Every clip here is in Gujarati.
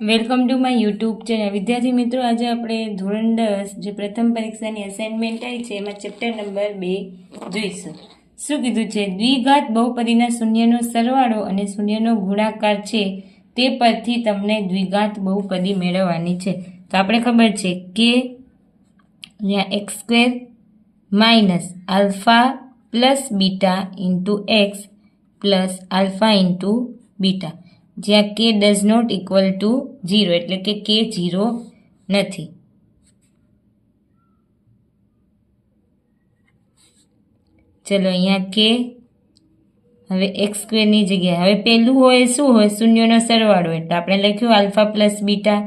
Welcome to my YouTube channel. વિદ્યાર્થી મિત્રો, આજે આપણે ધોરણ 10 જે પ્રથમ પરીક્ષાની અસાઇનમેન્ટ આવી છે એમાં ચેપ્ટર નંબર 2 જોઈશું. શું કીધું છે? દ્વિઘાત બહુપદીના શૂન્યનો સરવાળો અને શૂન્યનો ગુણાકાર છે તે પરથી તમને દ્વિઘાત બહુપદી મેળવવાની છે. તો આપણે ખબર છે કે અહીંયા x² minus alpha plus beta into X plus alpha into beta, જ્યાં k does not equal to 0, એટલે કે k 0 નથી. ચલો અહીંયા k, હવે x² ની જગ્યાએ હવે પહેલું હોય શું હોય? શૂન્યનો સરવાળો, એટલે આપણે લખ્યું આલ્ફા પ્લસ બીટા,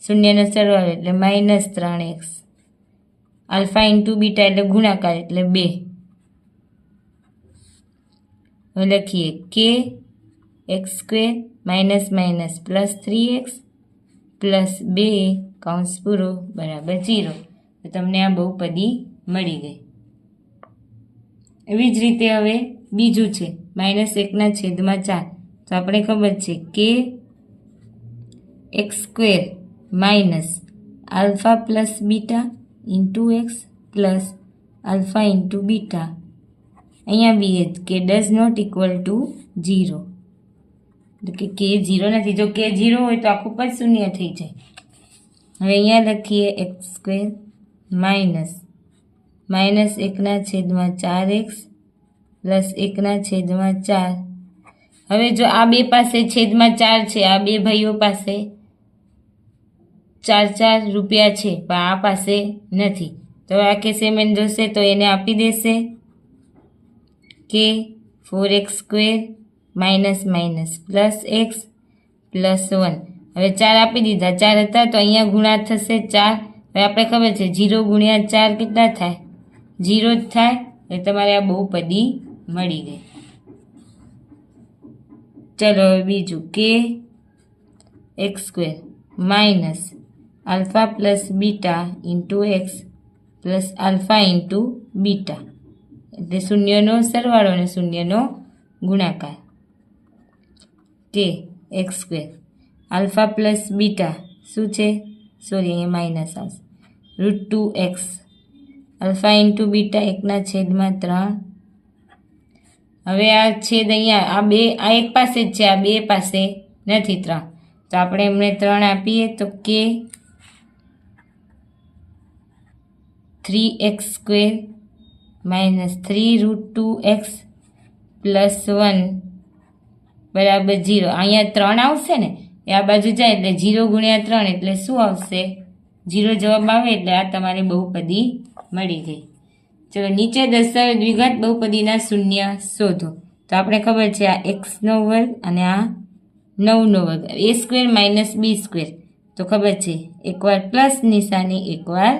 શૂન્યનો સરવાળો એટલે minus 3x, alpha into beta એટલે ગુણાકાર એટલે 2. હવે લખીએ k x² minus minus plus 3x plus 2 કૌંસ પૂરો બરાબર 0. તો તમને આ બહુપદી મળી ગઈ. એવી જ રીતે હવે બીજું છે -1/4. તો આપણે ખબર છે કે x² minus alpha plus beta into X plus alpha into beta, અહીંયા બી કે ડઝ નોટ ઇક્વલ ટુ 0, એટલે કે k 0 નથી. જો k 0 હોય તો આખું પદ શૂન્ય થઈ જાય. હવે અહીંયા લખીએ x² માઇનસ -1/4x પ્લસ 1/4. હવે જો આ બે પાસે છેદમાં 4 છે, આ બે ભાઈઓ પાસે 4 રૂપિયા છે, પણ આ પાસે નથી. તો આ કેસેમેન જોશે તો એને આપી દેશે કે 4x² minus minus plus x plus 1. હવે 4 આપી દીધા, 4 હતા તો અહીંયા ગુણા થશે 4. હવે આપણે ખબર છે 0 ગુણ્યા 4 કેટલા થાય? 0 જ થાય. એટલે તમારે આ બહુપદી મળી ગઈ. ચલો હવે બીજું કે x² minus alpha plus beta into X plus alpha into beta, એટલે શૂન્યનો સરવાળો અને શૂન્યનો ગુણાકાર. કે x² આલ્ફા પ્લસ બીટા શું છે? સોરી, અહીંયા માઇનસ આવશે, √2x આલ્ફા ઇન્ટુ બીટા 1/3. હવે આ છેદ અહીંયા આ એક પાસે જ છે, આ બે પાસે નથી 3, તો આપણે એમને 3 આપીએ તો કે 3x² માઇનસ 3√2x પ્લસ 1 બરાબર 0. અહીંયા 3 આવશે ને, એ આ બાજુ જાય એટલે 0 ગુણ્યા 3 એટલે શું આવશે? 0 જવાબ આવે. એટલે આ તમારી બહુપદી મળી ગઈ. ચલો નીચે દર્શાવેલ દ્વિઘાત બહુપદીના શૂન્ય શોધો. તો આપણે ખબર છે આ x² અને આ 9 a² માઇનસ b². તો ખબર છે એકવાર પ્લસ નિશાની એકવાર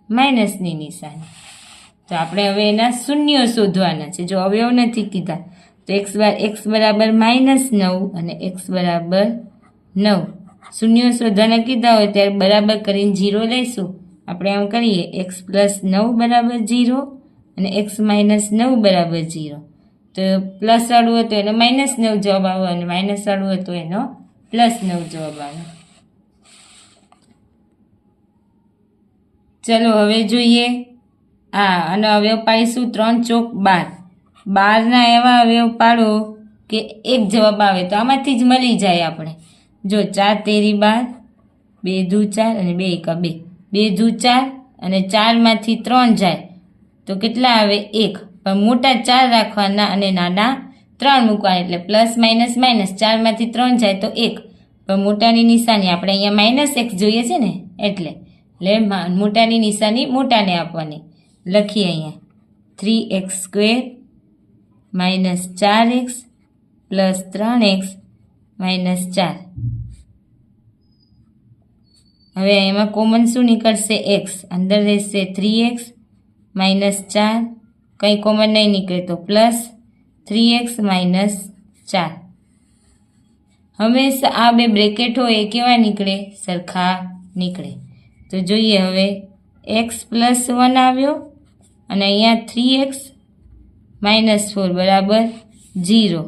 માઇનસની નિશાની. તો આપણે હવે એના શૂન્યો શોધવાના છે. જો અવયવ નથી કીધા તો x બરાબર -9 અને x બરાબર 9. શૂન્યો શોધવાના કીધા હોય ત્યારે બરાબર કરીને 0 લઈશું. આપણે આમ કરીએ x પ્લસ 9 બરાબર 0 અને x માઇનસ 9 બરાબર 0. તો પ્લસ વાળું હોય તો એનો -9 જવાબ આવે અને માઇનસ વાળું હોય તો એનો +9 જવાબ આવે. ચલો હવે જોઈએ અને અવયવ પાડીશું 3 ચોક 12. 12ના એવા અવયવ પાડો કે એક જવાબ આવે. તો આમાંથી જ મળી જાય આપણે. જો 4 તેરી 12, 2 દૂ 4 અને 2 એકા 2, 2 દૂ 4 અને 4માંથી 3 જાય તો કેટલા આવે? 1. પણ મોટા 4 રાખવાના અને નાના 3 મૂકવાના, એટલે પ્લસ માઇનસ માઇનસ, 4માંથી 3 જાય તો 1. પણ મોટાની નિશાની આપણે અહીંયા -x જોઈએ છે ને, એટલે મોટાની નિશાની મોટાને આપવાની. લખીએ અહીંયા 3x² minus 4x plus 3x minus 4. હવે એમાં કોમન શું નીકળશે? x. અંદર રહેશે 3x માઇનસ 4, કંઈ કોમન નહીં નીકળે તો પ્લસ 3x માઇનસ 4. હંમેશા આ બે બ્રેકેટ હોય એ કેવા નીકળે? સરખા નીકળે. તો જોઈએ હવે x પ્લસ 1 આવ્યો અને અહીંયા 3x માઇનસ 4 બરાબર 0.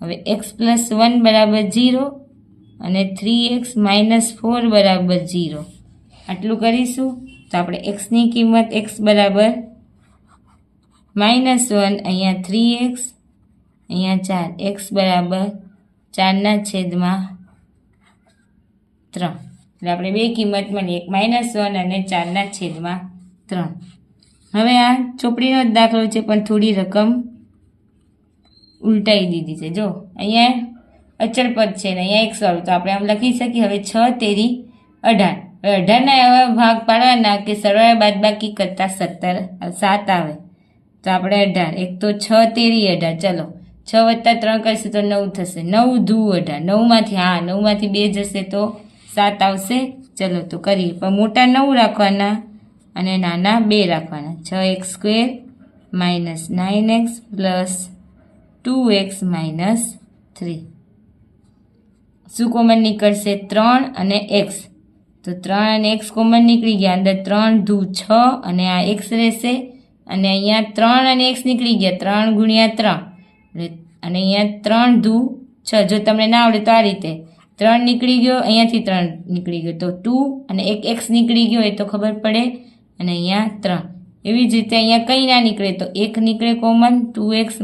હવે x પ્લસ 1 બરાબર 0 અને 3x - 4 બરાબર 0. આટલું કરીશું તો આપણે xની કિંમત x બરાબર -1, અહીંયા 3x, અહીંયા 4, x બરાબર 4/3. એટલે આપણે બે કિંમત મળી, એક -1 અને 4/3. હવે આ ચોપડીનો જ દાખલો છે પણ થોડી રકમ ઉલટાઈ દીધી છે. જો અહીંયા અચળ પદ છે ને અહીંયા x વાળું, તો આપણે આમ લખી શકીએ. હવે 6 તેરી 18. હવે 18ના એવા ભાગ પાડવાના કે સરવાળા બાદબાકી કરતાં 7 આવે. તો આપણે 18, એક તો 6 તેરી 18, ચલો 6 + 3 કરીશું તો 9 થશે. 9 દુ 18, 9માંથી 2 જશે તો 7 આવશે. ચલો તો કરીએ, પણ મોટા 9 રાખવાના અને નાના 2 રાખવાના. 6x² - 9x + 2x - 3. શું કોમન નીકળશે? 3 અને x. તો 3 અને x કોમન નીકળી ગયા. અંદર 3 દુ 6 અને આ x રહેશે. અને અહીંયા 3 અને x નીકળી ગયા, 3 × 3. અને અહીંયા 3 દુ 6. જો તમને ના આવડે તો આ રીતે 3 નીકળી ગયો, અહીંયાથી 3 નીકળી ગયો તો 2, અને એક x નીકળી ગયો એ તો ખબર પડે. અને અહીંયા 3. એવી જ રીતે અહીંયા કંઈ ના નીકળે તો 1 નીકળે કોમન, 2x -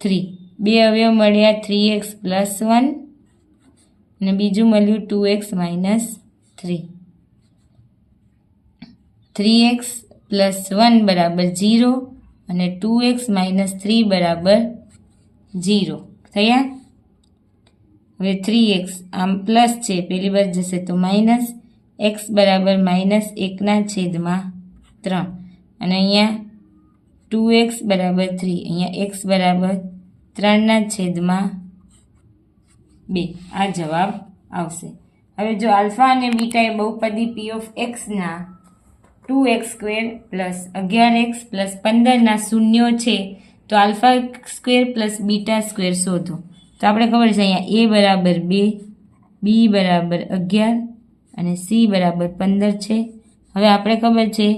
3. બે અવયવ મળ્યા, 3x + 1 અને બીજું મળ્યું 2x - 3. 3x + 1 બરાબર 0 અને 2x - 3 બરાબર 0 થયા. હવે 3x આમ પ્લસ છે, પેલી બાજુ જશે તો માઇનસ, x બરાબર -1/3. અને અહીંયા 2x બરાબર 3, અહીંયા x બરાબર 3/2. આ જવાબ આવશે. હવે જો આલ્ફા અને બીટા એ બહુપદી p of x ના 2x² + 11x + 15 શૂન્યો છે તો α² + β² શોધો. તો આપણે ખબર છે અહીંયા a બરાબર 2, b બરાબર 11 અને c બરાબર 15 છે. હવે આપણે ખબર છે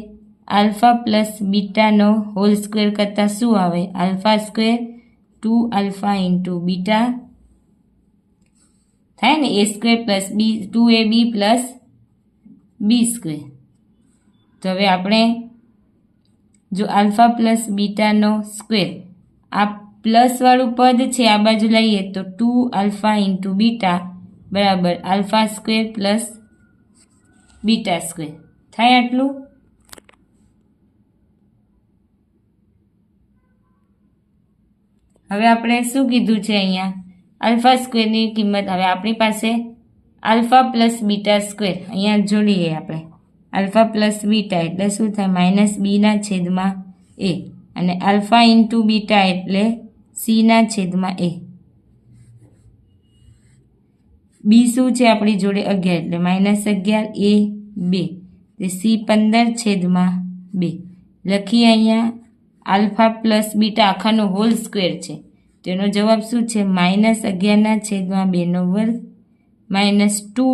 આલ્ફા પ્લસ બીટાનો હોલ સ્ક્વેર કરતાં શું આવે? α² 2α × બીટા થાય ને, a² + b 2ab + b². તો હવે આપણે જો આલ્ફા પ્લસ બીટાનો સ્ક્વેર, આ પ્લસવાળું પદ છે આ બાજુ લઈએ તો 2α × બીટા બરાબર α² + β² થાય. આટલું હવે આપણે શું કીધું છે અહીંયા? α² ની કિંમત. હવે આપણી પાસે આલ્ફા પ્લસ બીટા², અહીંયા જોડીએ આપણે. આલ્ફા પ્લસ બીટા એટલે શું થાય? -b/a. અને આલ્ફા × બીટા એટલે c/a. બી શું છે આપણી જોડે? 11 એટલે -11, a 2 તે c 15/2. લખીએ અહીંયા આલ્ફા પ્લસ બીટા આખાનો હોલ સ્ક્વેર છે, તેનો જવાબ શું છે? -11/2² -2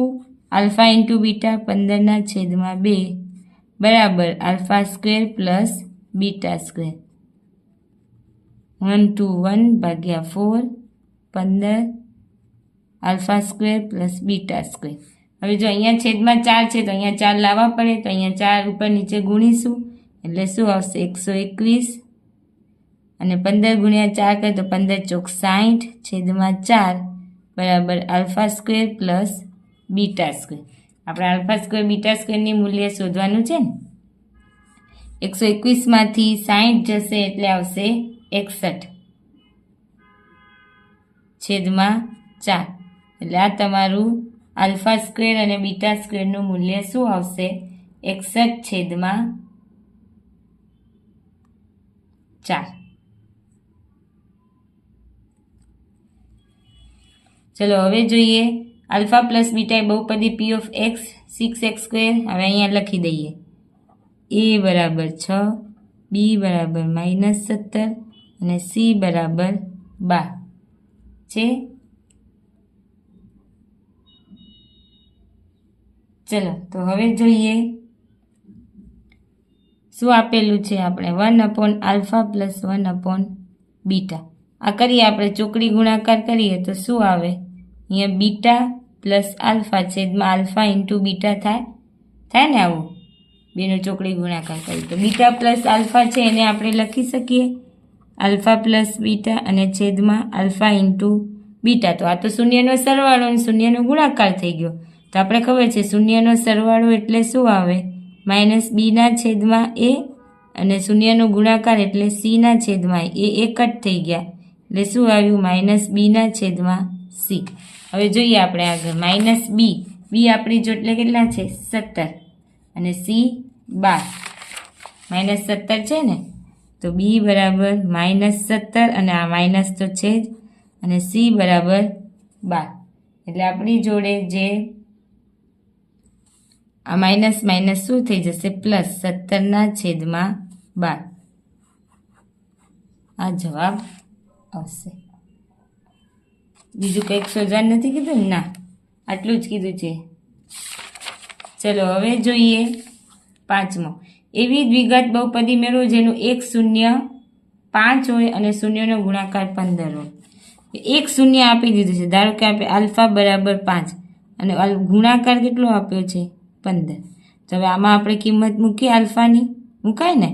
આલ્ફા × બીટા 15/2 બરાબર α² + β². 1 × 1/4 15 α² + β². હવે જો અહીંયા છેદમાં 4 છે તો અહીંયા 4 લાવવા પડે, તો અહીંયા 4 ઉપર નીચે ગુણીશું એટલે શું આવશે? 121. અને 15 × 4 કરે તો 15 × 4 = 60/4 બરાબર α² + β². આપણે α² β² ની મૂલ્ય શોધવાનું છે ને. 121માંથી 60 જશે એટલે આવશે 61/4. એટલે આ તમારું α² અને β² નું મૂલ્ય શું આવશે? 61/4. ચલો હવે જોઈએ આલ્ફા પ્લસ બીટા એ બહુપદી p of x 6x². હવે અહીંયા લખી દઈએ. a બરાબર 6, b બરાબર -17 અને c બરાબર 12 છે. ચલો તો હવે જોઈએ શું આપેલું છે. આપણે 1/α + 1/β આ કરીએ. આપણે ચોકડી ગુણાકાર કરીએ તો શું આવે? અહીંયા બીટા પ્લસ આલ્ફા છેદમાં આલ્ફા ઇન્ટુ બીટા થાય ને આવું બેનો ચોકડી ગુણાકાર કરી તો બીટા પ્લસ આલ્ફા છે એને આપણે લખી શકીએ આલ્ફા પ્લસ બીટા અને છેદમાં આલ્ફા ઇન્ટુ બીટા તો આ તો શૂન્યનો સરવાળો અને શૂન્યનો ગુણાકાર થઈ ગયો તો આપણે ખબર છે શૂન્યનો સરવાળો એટલે શું આવે માઇનસ બીના છેદમાં એ અને શૂન્યનો ગુણાકાર એટલે સીના છેદમાં એ એક જ થઈ ગયા એટલે શું આવ્યું માઇનસ બીના છેદમાં સી હવે જોઈએ આપણે આગળ માઇનસ બી આપણી જો એટલે કેટલા છે 17 અને સી 12 માઇનસ 17 છે ને તો બી બરાબર માઇનસ 17 અને આ માઇનસ તો છે જ અને સી બરાબર 12 એટલે આપણી જોડે જે આ માઇનસ માઇનસ શું થઈ જશે પ્લસ 17 છેદમાં 12 આ જવાબ આવશે બીજું કંઈક શોધવાનું નથી કીધું ને ના આટલું જ કીધું છે ચલો હવે જોઈએ પાંચમો એવી દ્વિઘાત બહુપદી મેળવો જેનું 1 0 5 હોય અને શૂન્યનો ગુણાકાર 15 હોય એક શૂન્ય આપી દીધું છે ધારો કે આપણે આલ્ફા બરાબર 5 અને ગુણાકાર કેટલો આપ્યો છે 15 તો હવે આમાં આપણે કિંમત મૂકીએ આલ્ફાની મુકાય ને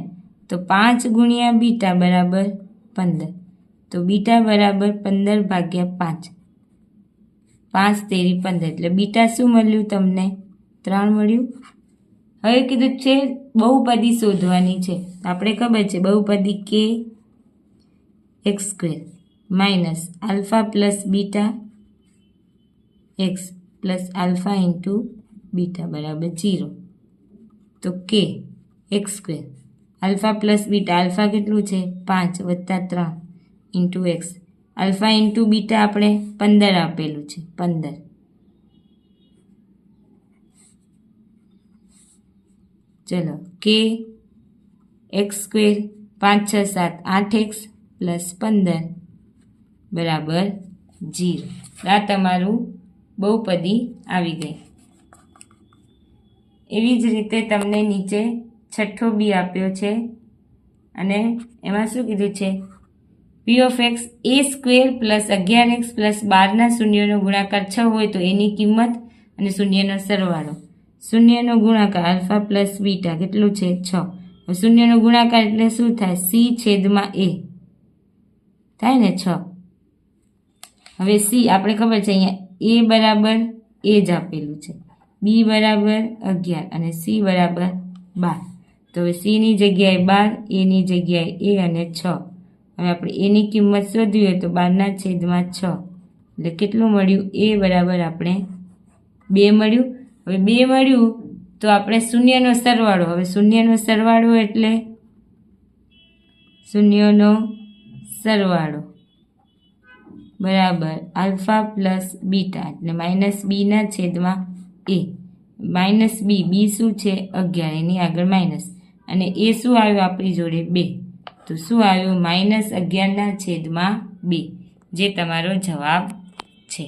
તો 5 ગુણ્યા બીટા બરાબર 15 તો બીટા બરાબર 15 ભાગ્યા 5 5 તેરી 15 એટલે બીટા શું મળ્યું તમને 3 મળ્યું હવે કીધું છે બહુપદી શોધવાની છે આપણે ખબર છે બહુપદી કે x square minus alpha plus beta x plus alpha into beta બરાબર 0 તો કે x square alpha plus beta alpha કેટલું છે 5 વત્તા 3 into x alpha into beta આપણે 15 આપેલું છે 15 ચલો કે એક્સ સ્ક્વેર 5 6 7 8x પ્લસ 15 બરાબર 0 આ તમારું બહુપદી આવી ગઈ એવી જ રીતે તમને નીચે છઠ્ઠો બી આપ્યો છે અને એમાં શું કીધું છે પી ઓફ એક્સ એ સ્ક્વેર પ્લસ 11x પ્લસ 12ના શૂન્યનો ગુણાકાર 6 હોય તો એની કિંમત અને શૂન્યનો સરવાળો શૂન્યનો ગુણાકાર આલ્ફા પ્લસ બીટા કેટલું છે 6 શૂન્યનો ગુણાકાર એટલે શું થાય સી છેદમાં એ થાય ને 6 હવે સી આપણે ખબર છે અહીંયા એ બરાબર એ જ આપેલું છે બી બરાબર 11 અને સી બરાબર 12 તો હવે સીની જગ્યાએ 12 એની જગ્યાએ એ અને 6 હવે આપણે એની કિંમત શોધવી હોય તો 12ના છેદમાં 6 એટલે કેટલું મળ્યું એ બરાબર આપણે 2 મળ્યું હવે 2 મળ્યું તો આપણે શૂન્યનો સરવાળો હવે શૂન્યનો સરવાળો એટલે શૂન્યનો સરવાળો બરાબર આલ્ફા પ્લસ બીટા એટલે માઇનસ બીના છેદમાં એ માઇનસ બી શું છે 11 એની આગળ માઇનસ અને એ શું આવ્યું આપણી જોડે 2 તો શું આવ્યું -11ના છેદમાં 2 જે તમારો જવાબ છે